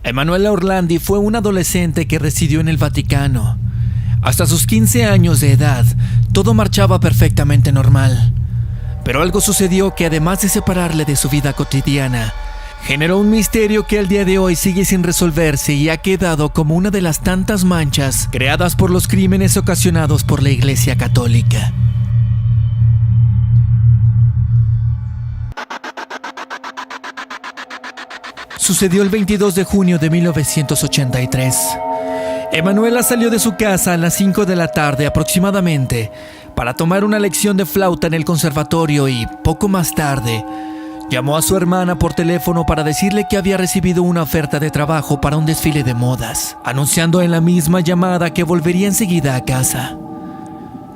Emanuela Orlandi fue una adolescente que residió en el Vaticano. Hasta sus 15 años de edad, todo marchaba perfectamente normal. Pero algo sucedió que, además de separarle de su vida cotidiana, generó un misterio que al día de hoy sigue sin resolverse y ha quedado como una de las tantas manchas creadas por los crímenes ocasionados por la Iglesia Católica. Sucedió el 22 de junio de 1983. Emanuela salió de su casa a las 5 de la tarde aproximadamente para tomar una lección de flauta en el conservatorio y, poco más tarde, llamó a su hermana por teléfono para decirle que había recibido una oferta de trabajo para un desfile de modas, anunciando en la misma llamada que volvería enseguida a casa.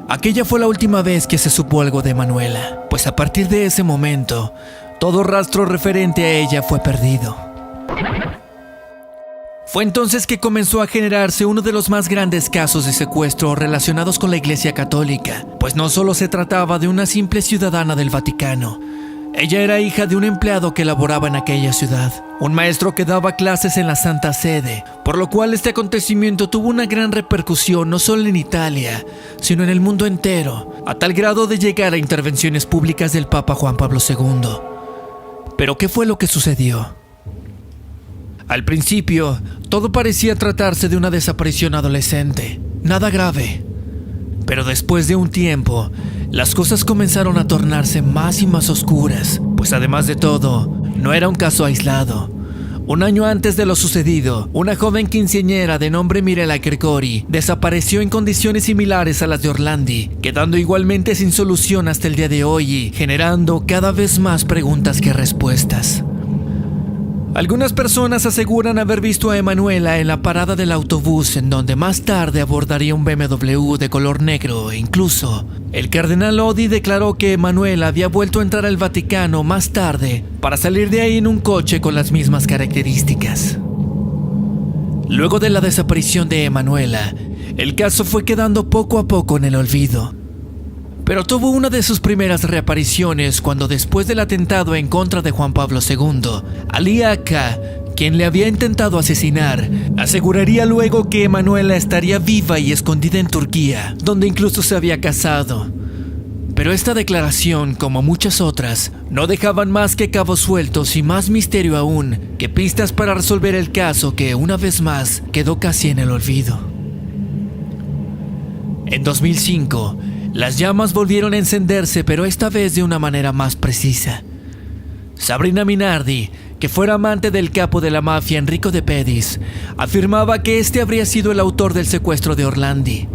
Aquella fue la última vez que se supo algo de Emanuela, pues a partir de ese momento, todo rastro referente a ella fue perdido. Fue entonces que comenzó a generarse uno de los más grandes casos de secuestro relacionados con la Iglesia Católica, pues no solo se trataba de una simple ciudadana del Vaticano. Ella era hija de un empleado que laboraba en aquella ciudad, un maestro que daba clases en la Santa Sede, por lo cual este acontecimiento tuvo una gran repercusión no solo en Italia, sino en el mundo entero, a tal grado de llegar a intervenciones públicas del Papa Juan Pablo II. ¿Pero qué fue lo que sucedió? Al principio, todo parecía tratarse de una desaparición adolescente, nada grave. Pero después de un tiempo, las cosas comenzaron a tornarse más y más oscuras, pues además de todo, no era un caso aislado. Un año antes de lo sucedido, una joven quinceañera de nombre Mirella Gregori desapareció en condiciones similares a las de Orlandi, quedando igualmente sin solución hasta el día de hoy y generando cada vez más preguntas que respuestas. Algunas personas aseguran haber visto a Emanuela en la parada del autobús en donde más tarde abordaría un BMW de color negro e incluso el cardenal Lodi declaró que Emanuela había vuelto a entrar al Vaticano más tarde para salir de ahí en un coche con las mismas características. Luego de la desaparición de Emanuela, el caso fue quedando poco a poco en el olvido. Pero tuvo una de sus primeras reapariciones cuando, después del atentado en contra de Juan Pablo II, Ali Akka, quien le había intentado asesinar, aseguraría luego que Emanuela estaría viva y escondida en Turquía, donde incluso se había casado. Pero esta declaración, como muchas otras, no dejaban más que cabos sueltos y más misterio aún que pistas para resolver el caso que, una vez más, quedó casi en el olvido. En 2005, las llamas volvieron a encenderse, pero esta vez de una manera más precisa. Sabrina Minardi, que fuera amante del capo de la mafia Enrico De Pedis, afirmaba que este habría sido el autor del secuestro de Orlandi.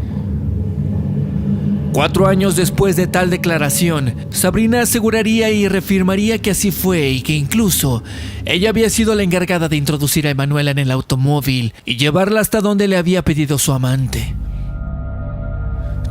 4 años después de tal declaración, Sabrina aseguraría y reafirmaría que así fue y que incluso ella había sido la encargada de introducir a Emanuela en el automóvil y llevarla hasta donde le había pedido su amante.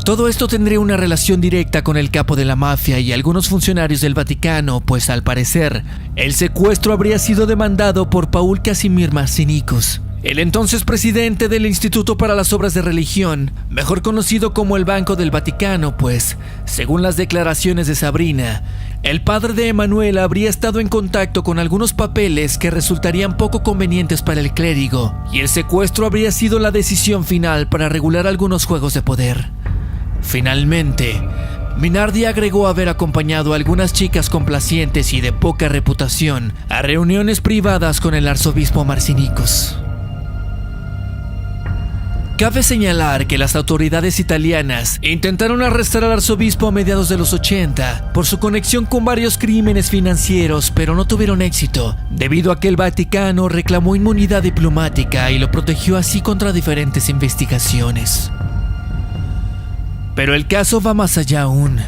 Todo esto tendría una relación directa con el capo de la mafia y algunos funcionarios del Vaticano, pues al parecer, el secuestro habría sido demandado por Paul Casimir Marcinicus, el entonces presidente del Instituto para las Obras de Religión, mejor conocido como el Banco del Vaticano, pues, según las declaraciones de Sabrina, el padre de Emanuela habría estado en contacto con algunos papeles que resultarían poco convenientes para el clérigo, y el secuestro habría sido la decisión final para regular algunos juegos de poder. Finalmente, Minardi agregó haber acompañado a algunas chicas complacientes y de poca reputación a reuniones privadas con el arzobispo Marcinicus. Cabe señalar que las autoridades italianas intentaron arrestar al arzobispo a mediados de los 80 por su conexión con varios crímenes financieros, pero no tuvieron éxito, debido a que el Vaticano reclamó inmunidad diplomática y lo protegió así contra diferentes investigaciones. Pero el caso va más allá aún.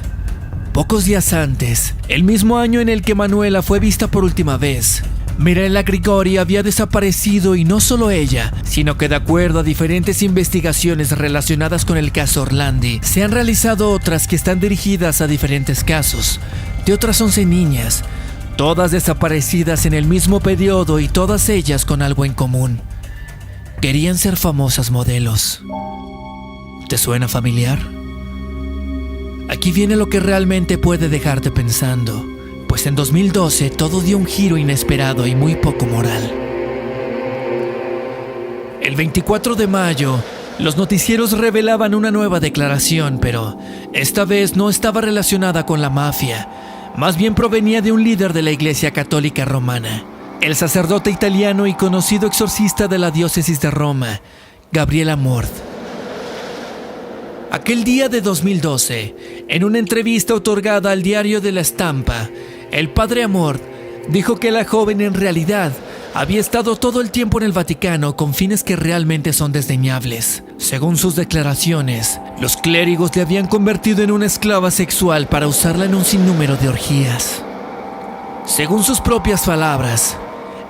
Pocos días antes, el mismo año en el que Emanuela fue vista por última vez, Mirella Gregori había desaparecido y no solo ella, sino que de acuerdo a diferentes investigaciones relacionadas con el caso Orlandi, se han realizado otras que están dirigidas a diferentes casos, de otras 11 niñas, todas desaparecidas en el mismo periodo y todas ellas con algo en común. Querían ser famosas modelos. ¿Te suena familiar? Aquí viene lo que realmente puede dejarte pensando, pues en 2012 todo dio un giro inesperado y muy poco moral. El 24 de mayo, los noticieros revelaban una nueva declaración, pero esta vez no estaba relacionada con la mafia. Más bien provenía de un líder de la Iglesia Católica Romana, el sacerdote italiano y conocido exorcista de la diócesis de Roma, Gabriele Amorth. Aquel día de 2012, en una entrevista otorgada al diario de La Stampa, el padre Amorth dijo que la joven en realidad había estado todo el tiempo en el Vaticano con fines que realmente son desdeñables. Según sus declaraciones, los clérigos le habían convertido en una esclava sexual para usarla en un sinnúmero de orgías. Según sus propias palabras,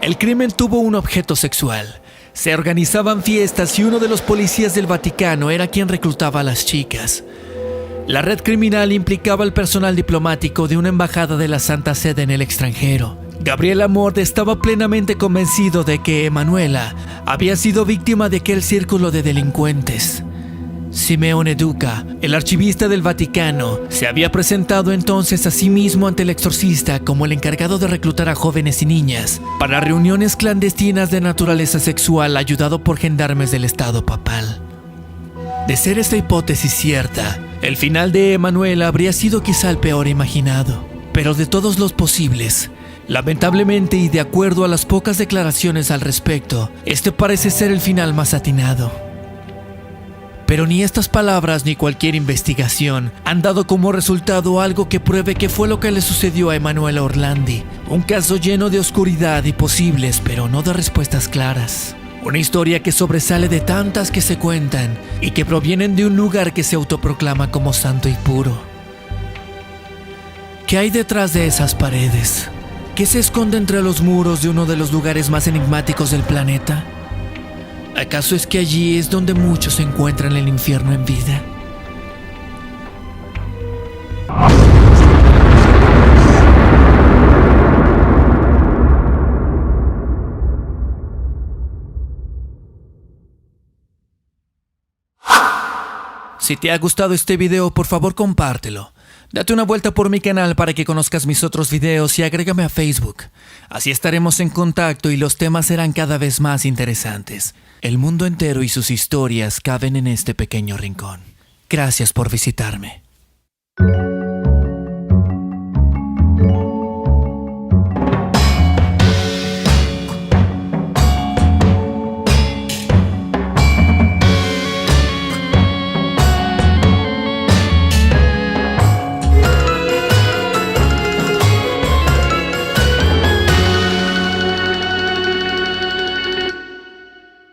el crimen tuvo un objeto sexual. Se organizaban fiestas y uno de los policías del Vaticano era quien reclutaba a las chicas. La red criminal implicaba al personal diplomático de una embajada de la Santa Sede en el extranjero. Gabriele Amorth estaba plenamente convencido de que Emanuela había sido víctima de aquel círculo de delincuentes. Simeone Duca, el archivista del Vaticano, se había presentado entonces a sí mismo ante el exorcista como el encargado de reclutar a jóvenes y niñas para reuniones clandestinas de naturaleza sexual, ayudado por gendarmes del Estado papal. De ser esta hipótesis cierta, el final de Emanuela habría sido quizá el peor imaginado, pero de todos los posibles, lamentablemente y de acuerdo a las pocas declaraciones al respecto, este parece ser el final más atinado. Pero ni estas palabras ni cualquier investigación han dado como resultado algo que pruebe que fue lo que le sucedió a Emanuela Orlandi. Un caso lleno de oscuridad y posibles, pero no de respuestas claras. Una historia que sobresale de tantas que se cuentan y que provienen de un lugar que se autoproclama como santo y puro. ¿Qué hay detrás de esas paredes? ¿Qué se esconde entre los muros de uno de los lugares más enigmáticos del planeta? ¿Acaso es que allí es donde muchos encuentran el infierno en vida? Si te ha gustado este video, por favor compártelo. Date una vuelta por mi canal para que conozcas mis otros videos y agrégame a Facebook. Así estaremos en contacto y los temas serán cada vez más interesantes. El mundo entero y sus historias caben en este pequeño rincón. Gracias por visitarme.